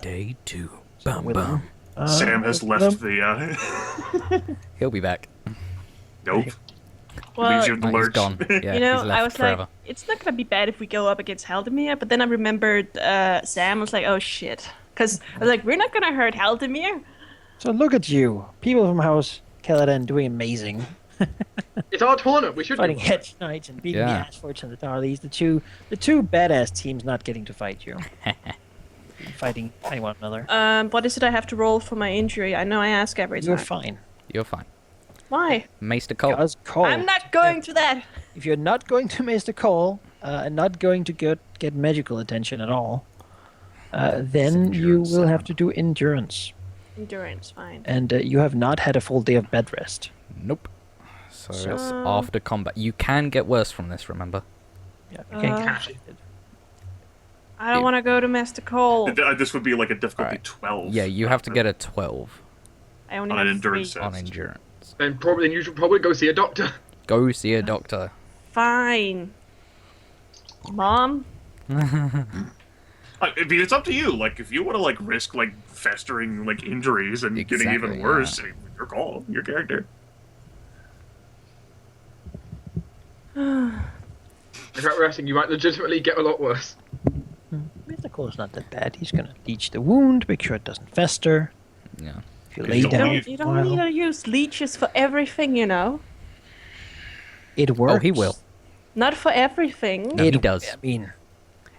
Day 2. Bum with bum. Sam has left the. He'll be back. Nope. Well, Leaves you in the No, he's lurch. gone. Yeah, you know, he's left I was forever. like, it's not gonna be bad if we go up against Halldamir, but then I remembered Sam was like, oh shit. Because I was like, we're not gonna hurt Halldamir. So look at you, people from House Caladan doing amazing, It's our tournament. We should fighting do hedge knights and beating Yeah. the Ashfords and the Darleys. The two badass teams not getting to fight you, fighting one another. What is it I have to roll for my injury? I know I ask every time. You're fine. You're fine. Why? Maester Cole. Because Cole, I'm not going to that. if you're not going to Maester Cole and not going to get magical attention at all, then you endurance, will have Sam. to do endurance. Endurance, fine. And you have not had a full day of bed rest. Nope. So So- it's after combat. You can get worse from this, remember? Yeah, you can't Uh, catch it. I don't want to go to Master Cole. This would be like a difficulty Alright. 12. Yeah, you have to get a 12 I only on an have endurance three. test. on endurance. Then you should probably go see a doctor. Go see a doctor. Fine. Mom? I mean, it's up to you. Like, if you want to like risk like festering like injuries and getting even Exactly, worse, yeah. your call, your character. Without resting, you might legitimately get a lot worse. Maester Cole's not that bad. He's gonna leech the wound, make sure it doesn't fester. Yeah. If you You lay don't down, need- You don't need to use leeches for everything, you know? it works. Oh, he will. Not for everything. No, he does. I mean,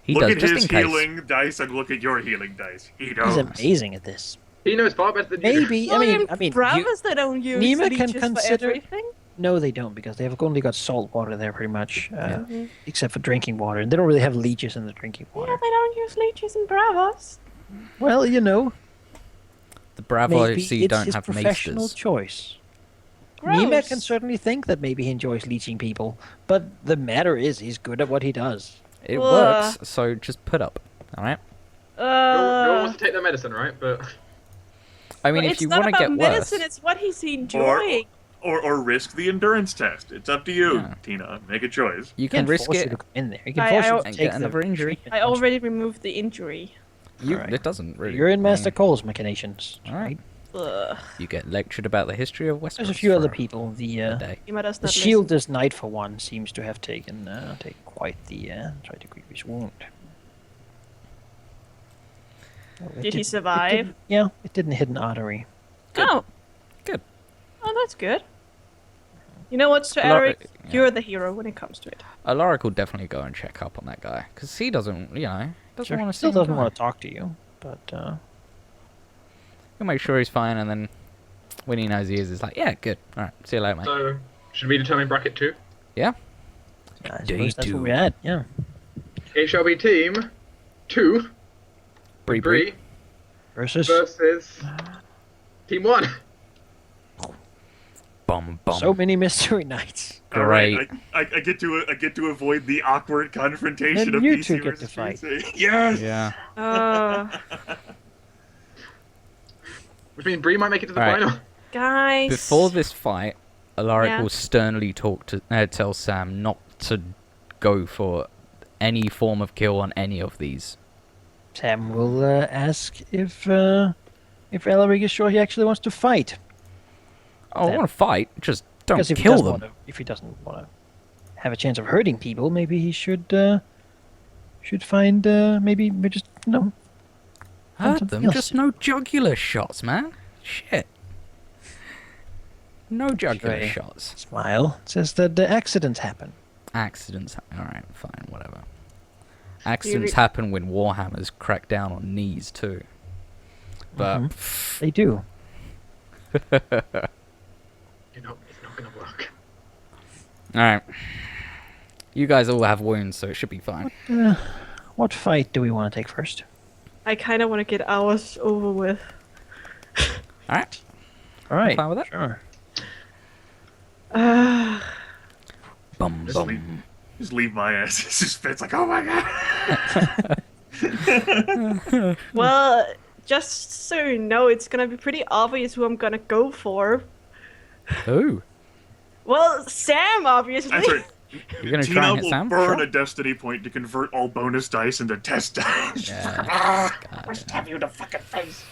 He Look does, at just his in case. healing dice and look at your healing dice. He he's knows. amazing at this. He knows far better than you do. Maybe. Well, in I mean, brothers, they don't use Nima can leeches for consider- everything. no, they don't because they've only got salt water there, pretty much, except for drinking water, and they don't really have leeches in the drinking Yeah, water. they don't use leeches in bravos. Well, you know, The Bravo maybe FC it's don't his have professional maesters. choice. Gross. Nima can certainly think that maybe he enjoys leeching people, but the matter is, he's good at what he does. It Ugh. works, so just put up. Alright? No one wants to take their medicine, right? But I mean, But if it's you not want to about get medicine, worse. it's what he's enjoying. Or risk the endurance test. It's up to you, Yeah. Tina. Make a choice. You He can can't risk force you it. to come in there. He can I- force I- you And to get take another the injury. treatment I once already removed the injury. Alright. It doesn't really. You're in I Master mean, Cole's machinations. Alright. Ugh. You get lectured about the history of Westeros. There's a few other for people. The a day. Nima does the not shieldless knight, for one, seems to have taken quite the tried to grievous wound. Oh, it Did he didn't- survive? It didn't, yeah, it didn't hit an artery. listen. Oh. Good. Oh, that's good. You know what, Sir Lo- Eric? yeah. You're the hero when it comes to it. Alaric will definitely go and check up on that guy because he doesn't, doesn't Sure, want to see. still him doesn't die. want to talk to you, but He'll make sure he's fine, and then when he knows he is, it's like, yeah, good. All right, see you later, mate. so should we determine bracket 2? Yeah. I Day suppose that's two. where we're at. Yeah. It shall be team 2, Bree 3 Versus versus team 1. Bum bum. so many mystery knights. All right, Great. I get to avoid the awkward confrontation Then of you PC two get versus to fight. PC. Yes. Yeah. Which means Bree might make it to the Alright. final. Guys. Before this fight, Alaric Yeah. will sternly tell Sam not to go for any form of kill on any of these. Sam will ask if Elric is sure he actually wants to fight. Oh, I That- want to fight. Just don't Because if he kill doesn't them. want to, if he doesn't want to have a chance of hurting people, maybe he should find maybe just Hurt something them. else. Just no jugular shots, man. Shit. No jugular Right. shots. smile. It says that accidents happen. Accidents. Alright, fine, whatever. Accidents happen when Warhammers crack down on knees, too. But. They do. It's not gonna work. Alright. You guys all have wounds, so it should be fine. What fight do we want to take first? I kind of want to get ours over with. Alright. All right. Fine with that? Sure. Bum Just leave, bum. just leave my ass. It's just it's like, oh my god. Well, just so you know, it's gonna be pretty obvious who I'm gonna go for. Who? Well, Sam, obviously. That's right. You're gonna try Tina and hit will Sam? burn Sure. a destiny point to convert all bonus dice into test dice. Yeah. I'll stab you in the fucking face.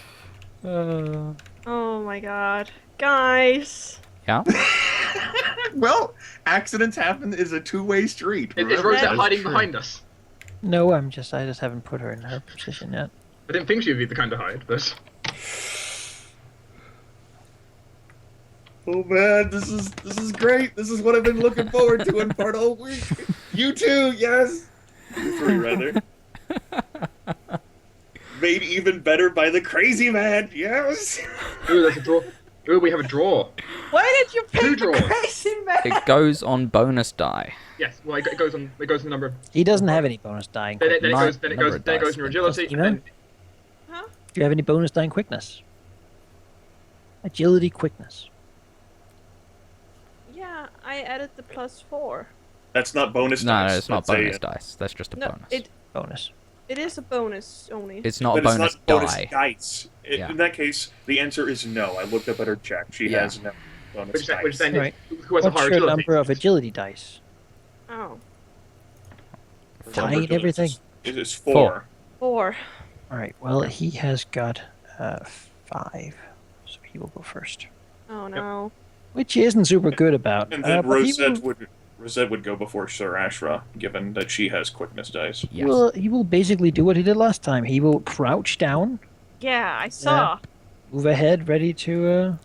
Oh my god. Guys. Yeah. Well, accidents happen is a two-way street. Is remember? Rosette That's hiding true. behind us? No, I just haven't put her in her position yet. I didn't think she'd be the kind to hide, but Oh man, this is great. This is what I've been looking forward to in part all week. You too, yes. You three, rather. Made even better by the crazy man, yes. ooh, that's a draw. Ooh, we have a draw. Why did you Two pick the draws. crazy man? It goes on bonus die. Yes, well, it goes on. It goes on the number of. He doesn't have any bonus dying. Then it quickness. goes. Then it Number goes. of Then it goes dice, in your but agility. Steven? And Do you have any bonus dying quickness? Agility, quickness. Yeah, I added the +4. That's not bonus No, dice. no, it's not That's bonus dice. That's just a No, bonus. Bonus. it is a bonus only. It's not But a it's bonus not bonus die. dice. Yeah. In that case, the answer is no. I looked up at her check. She Yeah. has no bonus dice. which then Right. is who has a What's higher your agility. number of agility dice? Oh. Tied everything. It is Four. 4. 4. All right. Well, he has got 5, so he will go first, Oh no. which he isn't super good about. And then but he Rosette would go before Sir Ashra, given that she has quickness dice. Yes. he will basically do what he did last time. He will crouch down, Yeah, I saw. move ahead, ready to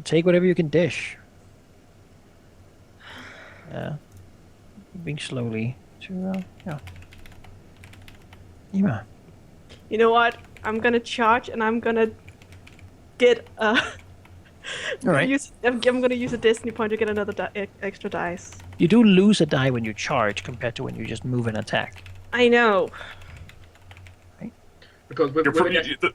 take whatever you can dish. Yeah. Moving slowly to yeah. Ema. You know what? I'm gonna charge and I'm gonna get All right. I'm gonna use a destiny point to get another extra dice. You do lose a die when you charge compared to when you just move and attack. I know. Because with, You're with pretty, a-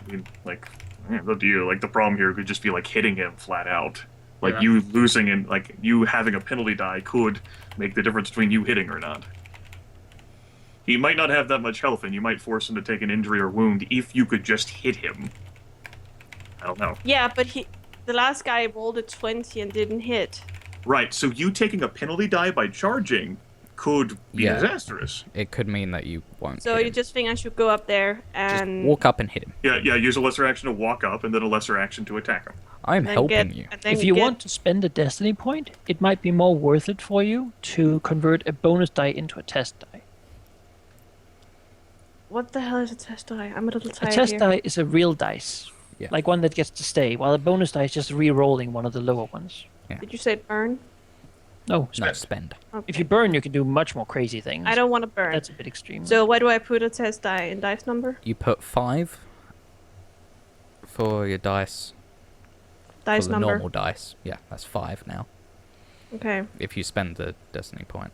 I mean, like, up to you. Like, the problem here could just be, like, hitting him flat out. Like, Yeah. you losing and, like, you having a penalty die could make the difference between you hitting or not. He might not have that much health, and you might force him to take an injury or wound if you could just hit him. I don't know. Yeah, but the last guy rolled a 20 and didn't hit. Right, so you taking a penalty die by charging could be Yeah. disastrous. It could mean that you won't. So hit you him. just think I should go up there Just and walk up and hit him. Yeah, use a lesser action to walk up, and then a lesser action to attack him. I'm then helping get, you. and then If you get- want to spend a destiny point, it might be more worth it for you to convert a bonus die into a test die. What the hell is a test die? I'm a little A tired test here. die is a real dice, Yeah. like one that gets to stay, while a bonus die is just re-rolling one of the lower ones. Did you say burn? No, No, spend. Okay. if you burn, you can do much more crazy things. I don't want to burn. That's a bit extreme. So why do I put a test die in dice number? You put 5 for your dice. Dice for the number. normal dice. Yeah, that's 5 now. Okay. If you spend the destiny point.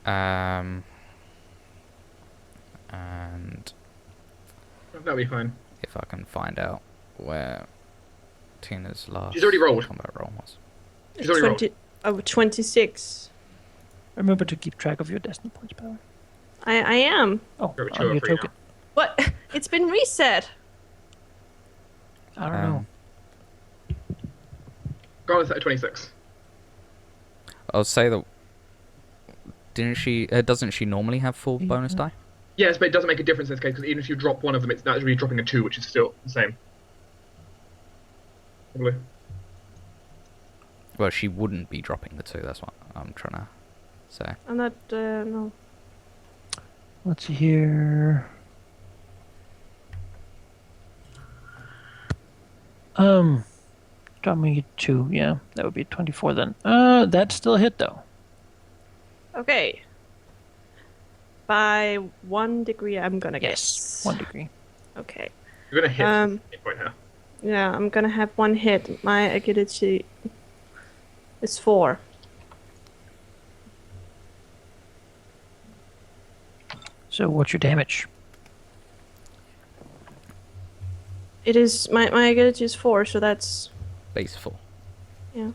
And that'll be fine. if I can find out where Tina's last She's already rolled. combat roll was. She's already rolled. 26. Remember to keep track of your destiny points, by the way. I am. Oh, Very on two or your three token. What? It's been reset. I don't know. Go on at 26. I'll say that. Didn't she? Doesn't she normally have full bonus die? Yes, but it doesn't make a difference in this case because even if you drop one of them, it's actually dropping a 2, which is still the same. Probably. Well, she wouldn't be dropping the 2. That's what I'm trying to say. I'm not. No. Let's see here. Drop me 2. Yeah, that would be 24 then. That's still a hit though. Okay. By 1 degree, I'm gonna Yes, guess. 1 degree. Okay. You're gonna hit Um, 8 point here. Yeah, I'm gonna have 1 hit. My agility is 4. So what's your damage? It is my agility is 4, so that's Base 4. yeah.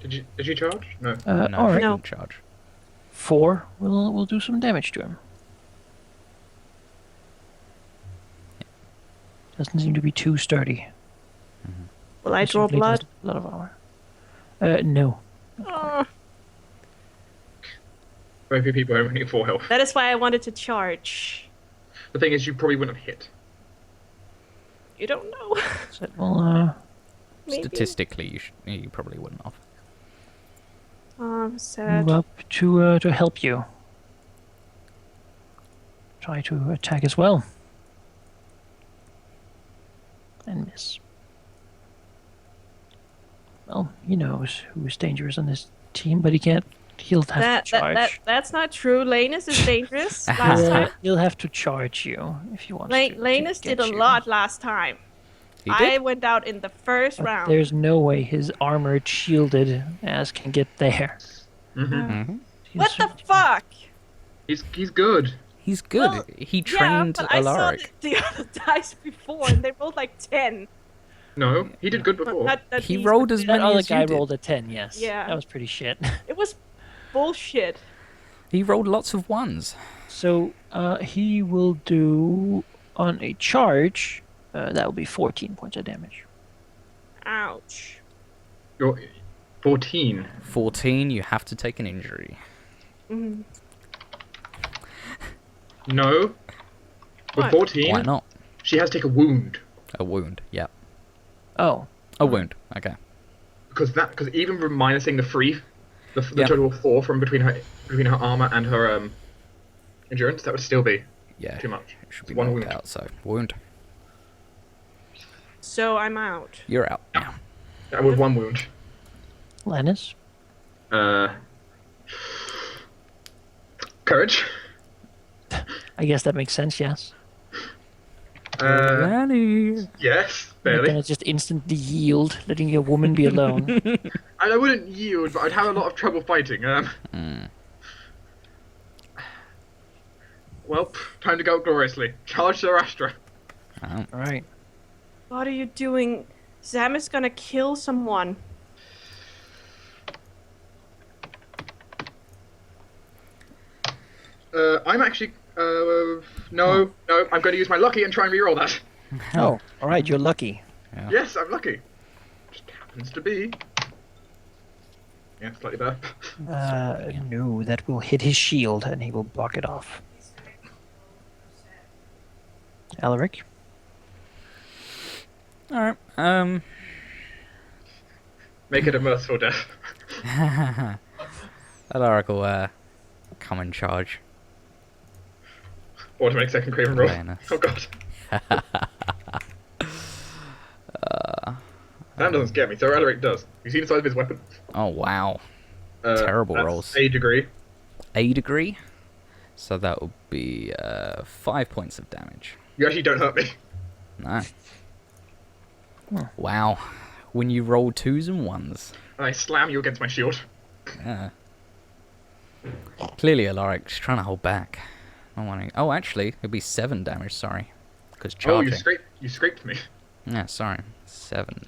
Did you charge? No. No, all she right. No. didn't charge. 4. We'll do some damage to him. Doesn't seem to be too sturdy. Will I draw Presumably blood? does a lot of armor. No. Oh, Very few people are only at 4 health. That is why I wanted to charge. The thing is, you probably wouldn't have hit. You don't know. So, well, Maybe. Statistically, you probably wouldn't have. Oh, I'm sad. move up to help you. Try to attack as well. And miss. Well, he knows who's dangerous on this team, but he'll have to charge. That's not true. Lanus is dangerous. Last time, He'll have to charge you if you want to. Lanus did a you. lot last time. He I did? went out in the first But round. there's no way his armored, shielded ass can get there. Mm-hmm. What the fuck? He's good. He's good. Well, He Yeah, trained but I saw Alaric. the other dice before, and they rolled like 10. No, he did good before. Not He these, rolled but as the- many That other as you guy did. rolled a 10, yes. Yeah. That was pretty shit. It was bullshit. He rolled lots of ones. So he will do, on a charge, that will be 14 points of damage. Ouch. You're 14. 14, you have to take an injury. Mhm. No. With What? 14, Why not? she has to take a wound. A wound, yep. Oh, A wound, okay. Because even from minusing the 3, the Yeah. total of 4 from between her armor and her endurance, that would still be Yeah, too much. it should be One knocked wound. out, so wound. So I'm out. You're out now. With 1 wound. Lannis? Courage. I guess that makes sense, yes. Lanny. Yes, You're barely. gonna just instantly yield, letting your woman be alone. And I wouldn't yield, but I'd have a lot of trouble fighting. Well, time to go gloriously. Charge Zoroastra. Oh. Alright. What are you doing? Sam is gonna kill someone. I'm actually. No, I'm going to use my lucky and try and reroll that. Oh, alright, you're lucky. Yeah. Yes, I'm lucky. Just happens to be. Yeah, slightly better. No, that will hit his shield and he will block it off. Alaric? Alright, Make it a merciful death. Alaric will, come in charge. Automatic second craven roll. Awareness. Oh god. That doesn't scare me, so Alaric does. You see the size of his weapon? Oh, wow. Terrible that's rolls. A degree. A degree? So that would be, 5 points of damage. You actually don't hurt me. No. Wow. When you roll 2s and 1s. I slam you against my shield. Yeah. Clearly Alaric's trying to hold back. Oh, actually, it'd be 7 damage, sorry. Because Oh, charging. you scraped me. Yeah, sorry. 7.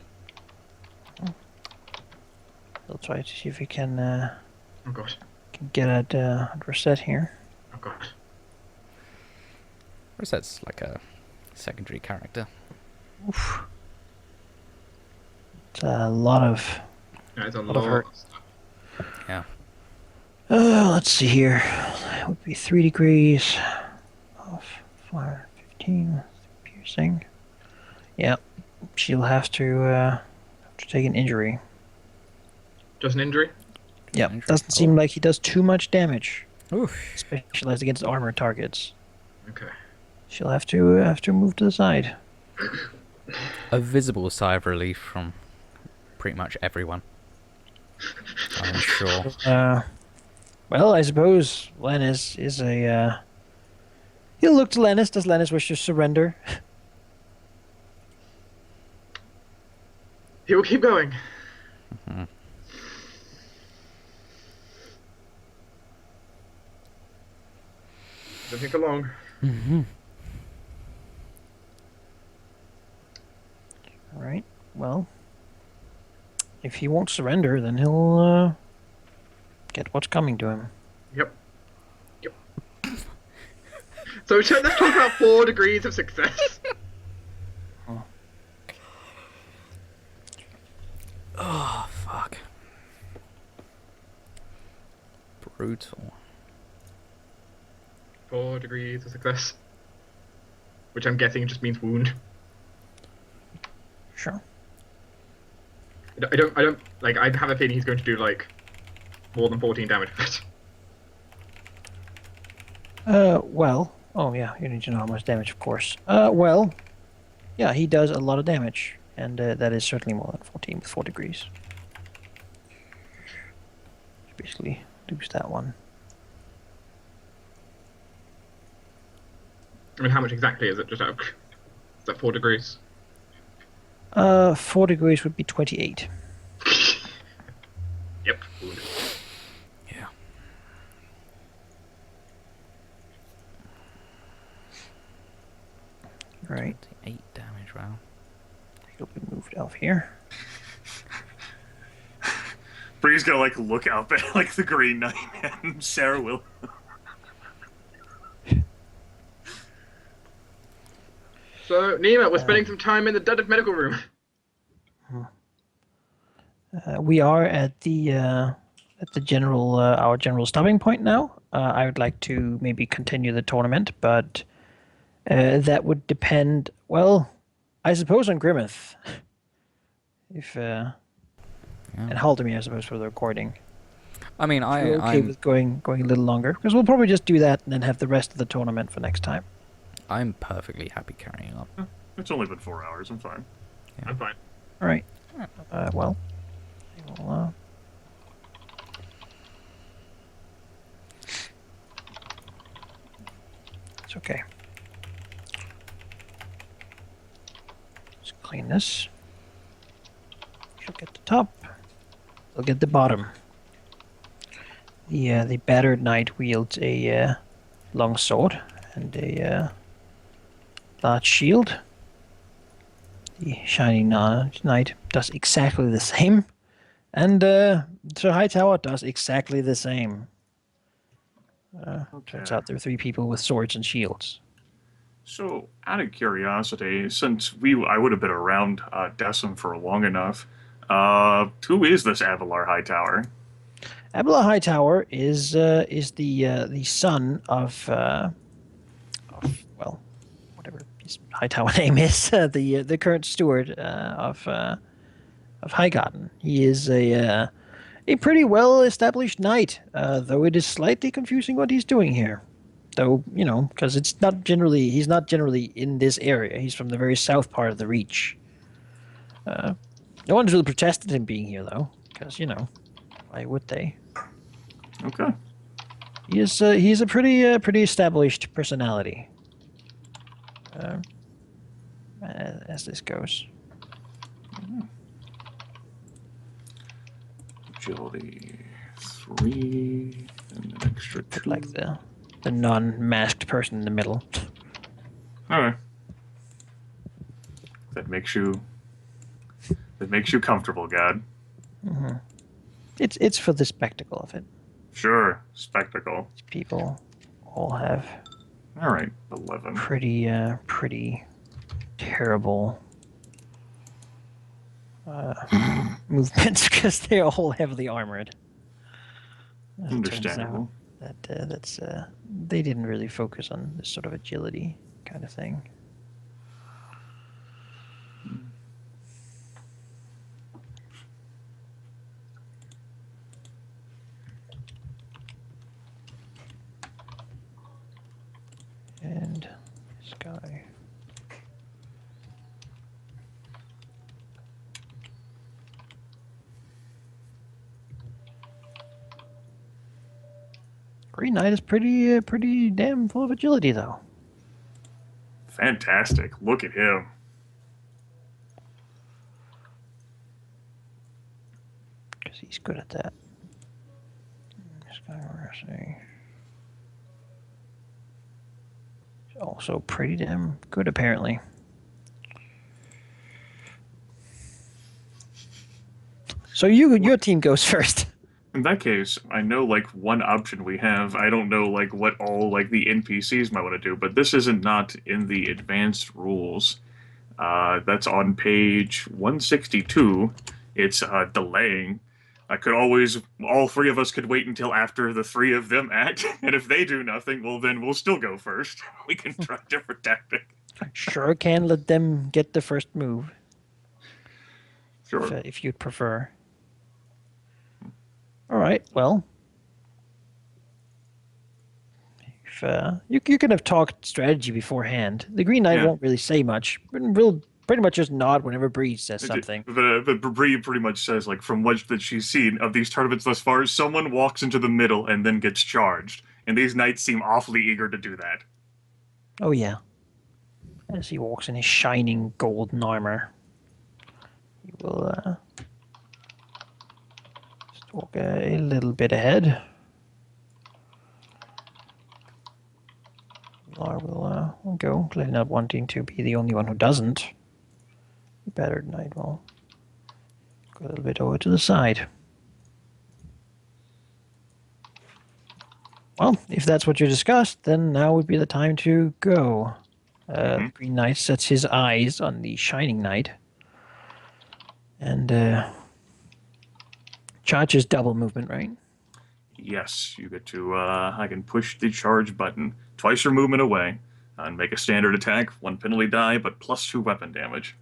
We'll try to see if we can Oh god. get at Reset here. Oh god. Reset's like a secondary character. Oof. It's a lot of... Yeah, it's a Lot of lot. hurt. Yeah. let's see here. It would be 3 degrees of fire, 15 piercing. Yep, she'll have to take an injury. Just an injury? Yep, Injury. doesn't seem like he does too much damage, Oof. specialized against armor targets. Okay. She'll have to move to the side. A visible sigh of relief from pretty much everyone. I'm sure. Well, I suppose Lennis is a. He'll look to Lennis. Does Lennis wish to surrender? He will keep going. Don't take for long. All right. Well, if he won't surrender, then he'll get what's coming to him. Yep. So let's talk about 4 degrees of success. Oh, fuck. Brutal. 4 degrees of success. Which I'm guessing just means wound. Sure. I don't, like, I have a feeling he's going to do, like, more than 14 damage with it. Well, oh yeah, you need to know how much damage, of course. Well, yeah, he does a lot of damage, and that is certainly more than 14 with 4 degrees. Basically, lose that one. I mean, how much exactly is it? Just out of... Is that 4 degrees? 4 degrees would be 28. Yep. Wound. Yeah. Right. 8 damage, wow. He'll be moved off here. Bree's gonna like look up at like the Green Knight, and Sarah will. So, Nima, we're spending some time in the dead medical room. We are at the general our general stopping point now. I would like to maybe continue the tournament, but that would depend. Well, I suppose on Grimmeth. If and Halldamir, I suppose, for the recording. I mean, We're okay with going a little longer, because we'll probably just do that and then have the rest of the tournament for next time. I'm perfectly happy carrying on. It's only been 4 hours. I'm fine. I'm fine. All right. Well, I will, it's okay. Let's clean this. She'll get the top. They'll get the bottom. The battered knight wields a long sword and a large shield. The shiny knight does exactly the same, and Sir Hightower does exactly the same. Turns out there are 3 people with swords and shields. So, out of curiosity, since I would have been around Decim for long enough, who is this Avalar Hightower? Abelard Hightower is the son of well, whatever his Hightower name is, the current steward of Highgarden. He is a pretty well established knight, though it is slightly confusing what he's doing here. Though, you know, because he's not generally in this area. He's from the very south part of the Reach. No one's really protested him being here, though, because, you know, why would they? Okay. He's a pretty established personality. As this goes. Agility 3 and an extra 2. Put like the non-masked person in the middle. Alright. That makes you comfortable, God. It's for the spectacle of it. Sure. Spectacle. People all have Alright, 11. pretty terrible movements because they're all heavily armored. As it turns Understandable. out, that's they didn't really focus on this sort of agility kind of thing. And this guy. Green Knight is pretty damn full of agility, though. Fantastic. Look at him. Because he's good at that. This guy, we're saying. He's also pretty damn good, apparently. So your team goes first. In that case, I know like one option we have. I don't know like what all like the NPCs might want to do, but this isn't not in the advanced rules. That's on page 162. It's delaying. I could always, all three of us could wait until after the three of them act, and if they do nothing, well, then we'll still go first. We can try a different tactic. Sure can let them get the first move, Sure. if you'd prefer. All right, well. If, you can have talked strategy beforehand. The Green Knight won't really say much, but will pretty much just nod whenever Bree says something. But Bree pretty much says, like, from what that she's seen of these tournaments thus far, someone walks into the middle and then gets charged. And these knights seem awfully eager to do that. Oh, yeah. As he walks in his shining golden armor, he will just walk a little bit ahead. Lar will go, clearly not wanting to be the only one who doesn't. The battered knight will go a little bit over to the side. Well, if that's what you discussed, then now would be the time to go. The Green Knight sets his eyes on the Shining Knight and charges double movement, right? Yes, you get to, I can push the charge button twice your movement away and make a standard attack, 1 penalty die, but +2 weapon damage.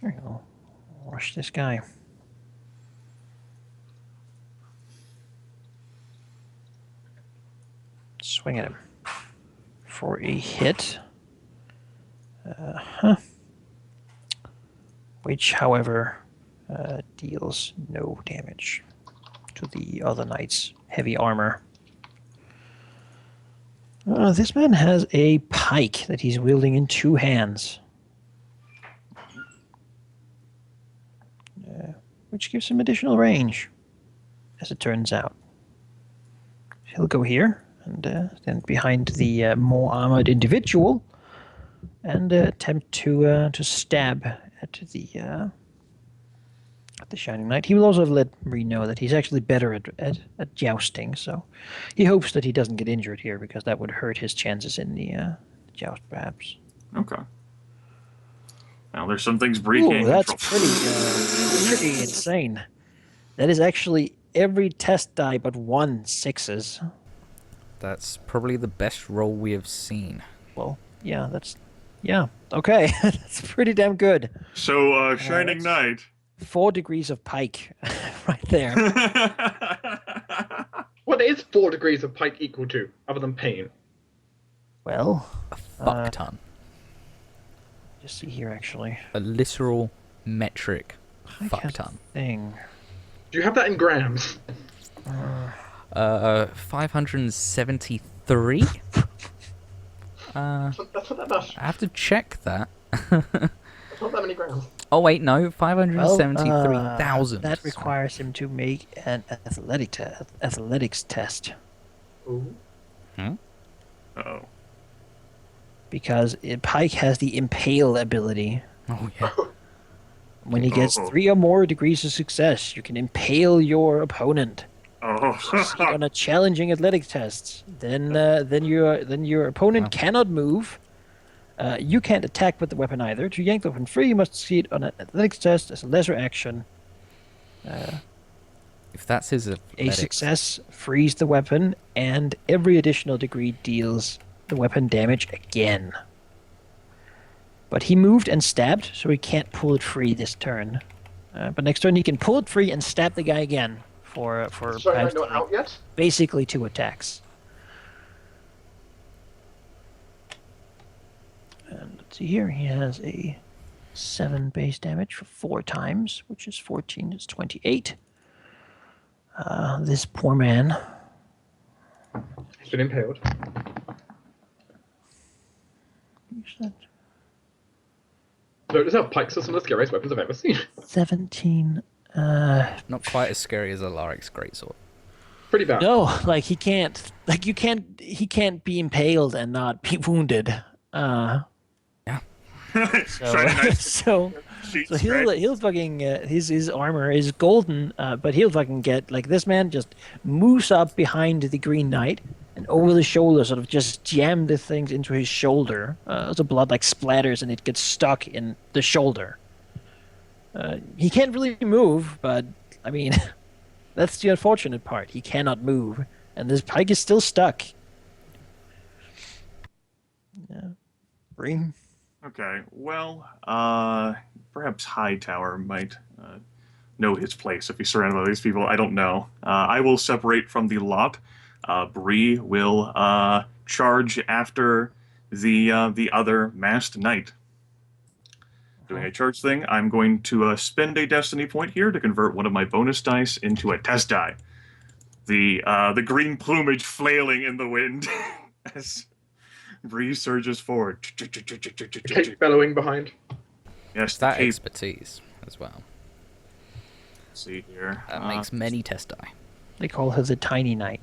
There you go. Rush this guy. Swing at him for a hit. Which, however, deals no damage to the other knight's heavy armor. This man has a pike that he's wielding in 2 hands. Which gives him additional range, as it turns out. He'll go here and stand behind the more armored individual and attempt to stab at the Shining Knight. He will also let Bree know that he's actually better at jousting, so he hopes that he doesn't get injured here because that would hurt his chances in the joust, perhaps. Okay. Now, there's some things Bree can't that's control. pretty insane. That is actually every test die but 1 6s. That's probably the best roll we have seen. Well, yeah, okay. That's pretty damn good. So, Shining Knight. 4 degrees of pike right there. What is 4 degrees of pike equal to, other than pain? Well, A fuck ton. just see here actually. A literal metric Pike fuck has a ton. thing. Do you have that in grams? 573? That's not that much. I have to check that. That's not that many grams. Oh wait, no, 573,000. That requires him to make an athletics test Ooh. Uh-oh. because Pike has the impale ability. Oh yeah. When he gets 3 or more degrees of success, you can impale your opponent. Oh. Succeed on a challenging athletics test. Then your opponent cannot move. You can't attack with the weapon either. To yank the weapon free, you must succeed on an athletics test as a lesser action. If that's his A athletics. success frees the weapon, and every additional degree deals the weapon damage again. But he moved and stabbed, so he can't pull it free this turn. But next turn he can pull it free and stab the guy again for Sorry, perhaps not out yet? basically 2 attacks. And let's see here, he has a 7 base damage for 4 times, which is 14, is 28. This poor man. He's been impaled. Notice how pikes are some of the scariest weapons I've ever seen. 17. Not quite as scary as a Larix greatsword. Pretty bad. No, like he can't be impaled and not be wounded. Yeah. Shining Knight. So he'll fucking his armor is golden, but he'll fucking get like this man just moves up behind the Green Knight and over the shoulder, sort of just jam the things into his shoulder. The blood like splatters and it gets stuck in the shoulder. He can't really move, but I mean, That's the unfortunate part. He cannot move, and this pike is still stuck. Yeah. Bring. Okay, well, perhaps Hightower might know his place if he's surrounded by these people. I don't know. I will separate from the lot. Bree will charge after the other masked knight. Doing a charge thing, I'm going to spend a destiny point here to convert one of my bonus dice into a test die. The green plumage flailing in the wind as Bree surges forward. Cape bellowing behind. Yes, It's the that cape. expertise as well. Let's see here. That makes many test die. They call her the Tiny Knight.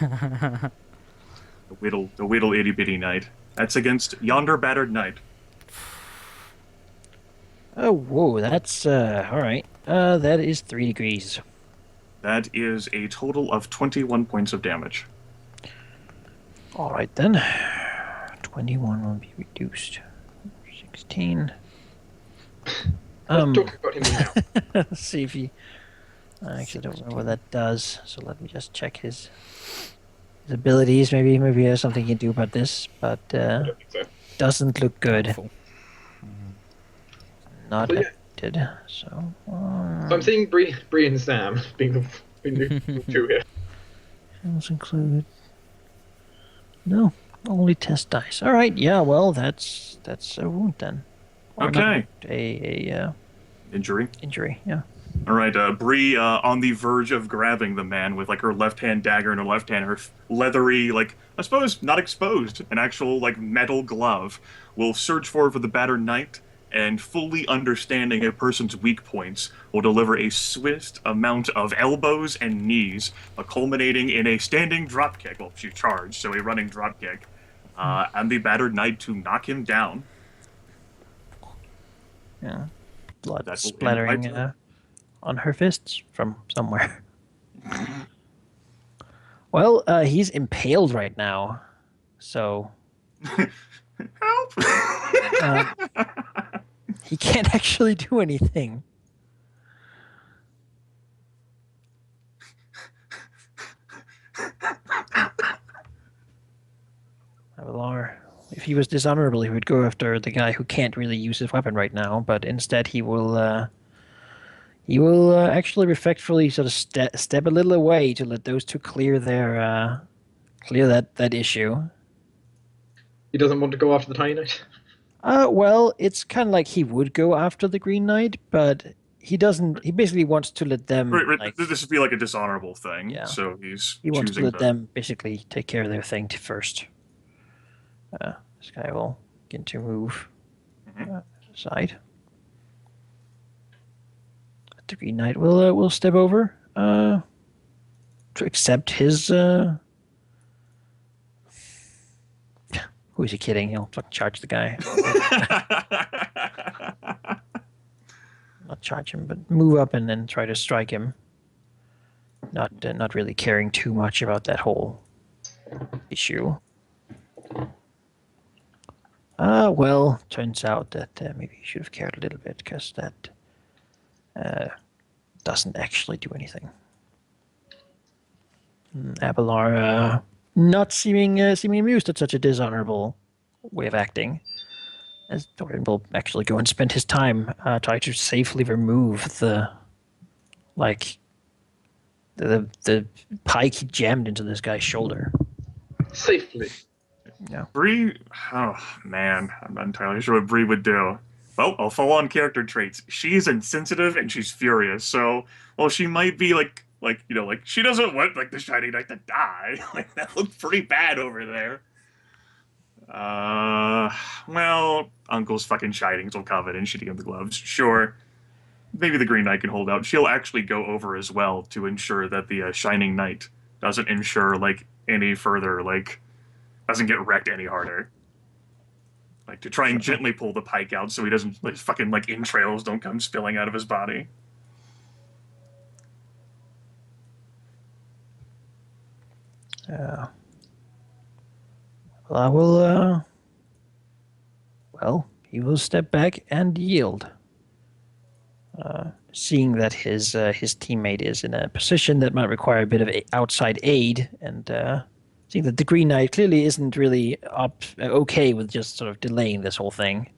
The whittle itty bitty knight. That's against yonder battered knight. Oh, whoa, that's, alright. That is 3 degrees. That is a total of 21 points of damage. Alright then. 21 will be reduced. 16. Let's talk about him now. Let's see if he... I actually don't know what that does, so let me just check his abilities. Maybe he has something he can do about this, but I don't think so. doesn't look good. Awful. Not So, yeah. affected, so... So I'm seeing Bree and Sam being the two here. Else included. No, only test dice. All right, yeah. Well, that's a wound then. Or not Okay. a Injury. injury. Yeah. All right, Bree, on the verge of grabbing the man with like her left hand dagger in her left hand, her leathery, like I suppose not exposed, an actual like metal glove, will surge forward for the battered knight, and fully understanding a person's weak points, will deliver a swift amount of elbows and knees, culminating in a standing drop kick. Well, she charged, so a running drop kick, and the battered knight to knock him down. Yeah. Blood That will end splattering my turn. on her fists from somewhere. Well, he's impaled right now, so Help! he can't actually do anything. Avalar, if he was dishonorable, he would go after the guy who can't really use his weapon right now, but instead he will actually respectfully sort of step a little away to let those two clear their clear that issue. He doesn't want to go after the Tiny Knight. Well, it's kind of like he would go after the Green Knight, but he doesn't. He basically wants to let them. Right, Like, this would be like a dishonorable thing. Yeah. So he's he wants to choosing let them basically take care of their thing first. This guy will begin to move aside. The Green Knight will step over to accept his. Who is he kidding? He'll fucking charge the guy. Not charge him, but move up and then try to strike him. Not really caring too much about that whole issue. Well, turns out that maybe he should have cared a little bit, because that doesn't actually do anything. Abelard not seeming amused at such a dishonorable way of acting, as Dorian will actually go and spend his time trying to safely remove the pike he jammed into this guy's shoulder. Safely. Yeah. Bree, oh man, I'm not entirely sure what Bree would do. Well, I'll fall on character traits. She's insensitive and she's furious. So, well, she might be like she doesn't want like the Shining Knight to die. Like that looked pretty bad over there. Well, Uncle's fucking Shinings will covet in shitting him the gloves. Sure, maybe the Green Knight can hold out. She'll actually go over as well to ensure that the Shining Knight doesn't ensure like any further doesn't get wrecked any harder. Like to try and gently pull the pike out so he doesn't fucking entrails don't come spilling out of his body. Well, I will. Well, he will step back and yield. seeing that his teammate is in a position that might require a bit of outside aid, and seeing that the Green Knight clearly isn't really okay with just sort of delaying this whole thing,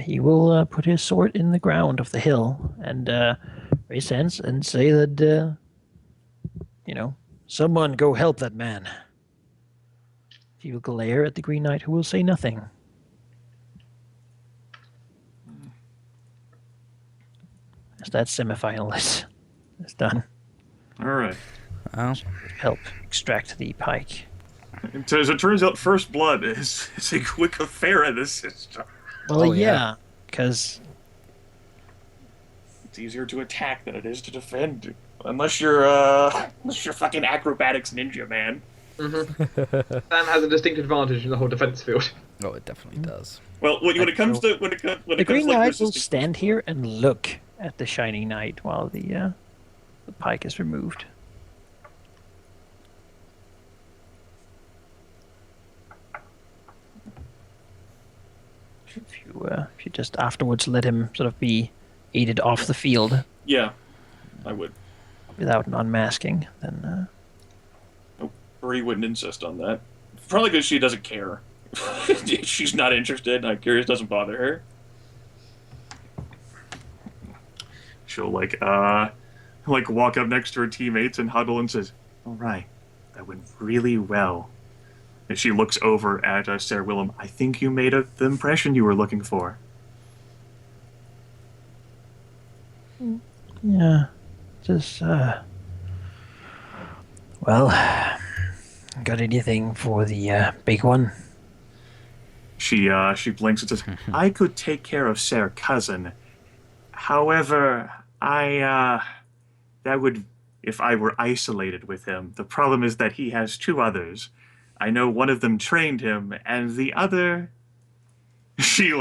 he will put his sword in the ground of the hill and raise hands and say that, someone go help that man. He will glare at the Green Knight, who will say nothing. As that semifinal is done. All right. Well, Help extract the pike. As it turns out, first blood is a quick affair in this system. Well, Oh, yeah. yeah, because It's easier to attack than it is to defend, unless you're fucking acrobatics ninja, man. Sam has a distinct advantage in the whole defense field. oh, it definitely does. Well, when it comes to the Green Knight will stand here and look at the Shining Knight while the pike is removed. If you just afterwards let him sort of be aided off the field Yeah, I would. without unmasking, then Bree wouldn't insist on that. Probably because she doesn't care. She's not interested. Not curious. Doesn't bother her. She'll like walk up next to her teammates and huddle and says, "All right, that went really well." And she looks over at Sarah Willem. "I think you made the impression you were looking for." yeah, just well, got anything for the big one? She blinks and says, "I could take care of Sarah's cousin. However, that would if I were isolated with him. The problem is that he has two others. I know one of them trained him, and the other..." She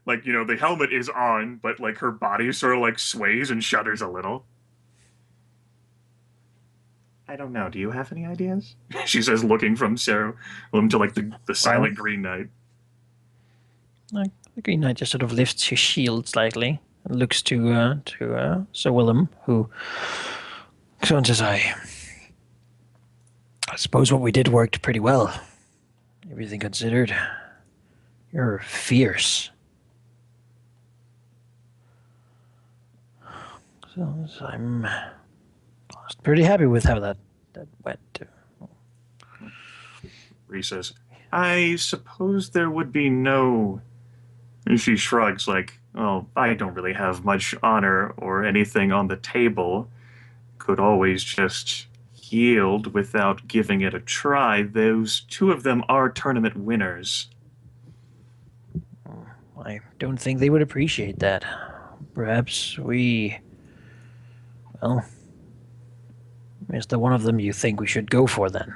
the helmet is on, but like her body sort of like sways and shudders a little. "I don't know. Do you have any ideas?" She says, looking from Sarah to like the silent Green Knight. The Green Knight just sort of lifts his shield slightly and looks to Sir Willem, who so says, I suppose what we did worked pretty well. Everything considered, you're fierce. So I'm pretty happy with how that went. Bree says, "I suppose there would be no..." And she shrugs like, "Well, I don't really have much honor or anything on the table. Could always just yield without giving it a try. Those two of them are tournament winners." I don't think they would appreciate that. Perhaps is there one of them you think we should go for then?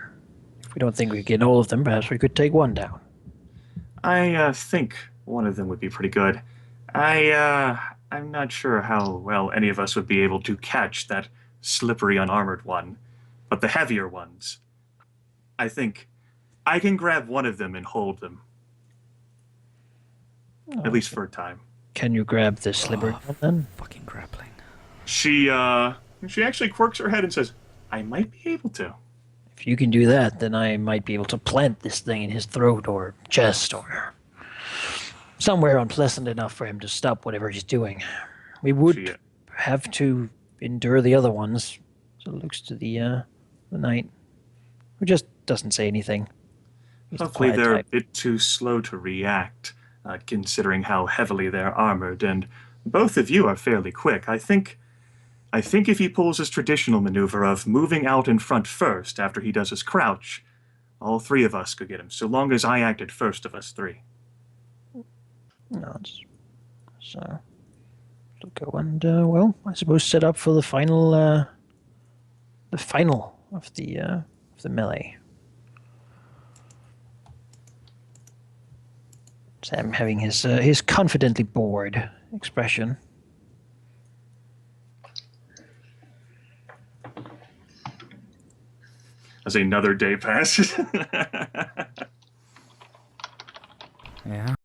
If we don't think we get all of them, perhaps we could take one down. I think one of them would be pretty good. I'm not sure how well any of us would be able to catch that slippery unarmored one, but the heavier ones, I think I can grab one of them and hold them. At least for a time. Can you grab this slippery one then? Fucking grappling. She actually quirks her head and says, "I might be able to." If you can do that, then I might be able to plant this thing in his throat or chest or somewhere unpleasant enough for him to stop whatever he's doing. We would have to endure the other ones. So it looks to the knight, who just doesn't say anything. He's the Hopefully quiet they're type. a bit too slow to react, considering how heavily they're armored, and both of you are fairly quick. I think if he pulls his traditional maneuver of moving out in front first after he does his crouch, all three of us could get him, so long as I acted first of us three. No, so go and well, I suppose set up for the final of the melee. Sam having his confidently bored expression. As another day passes. Yeah.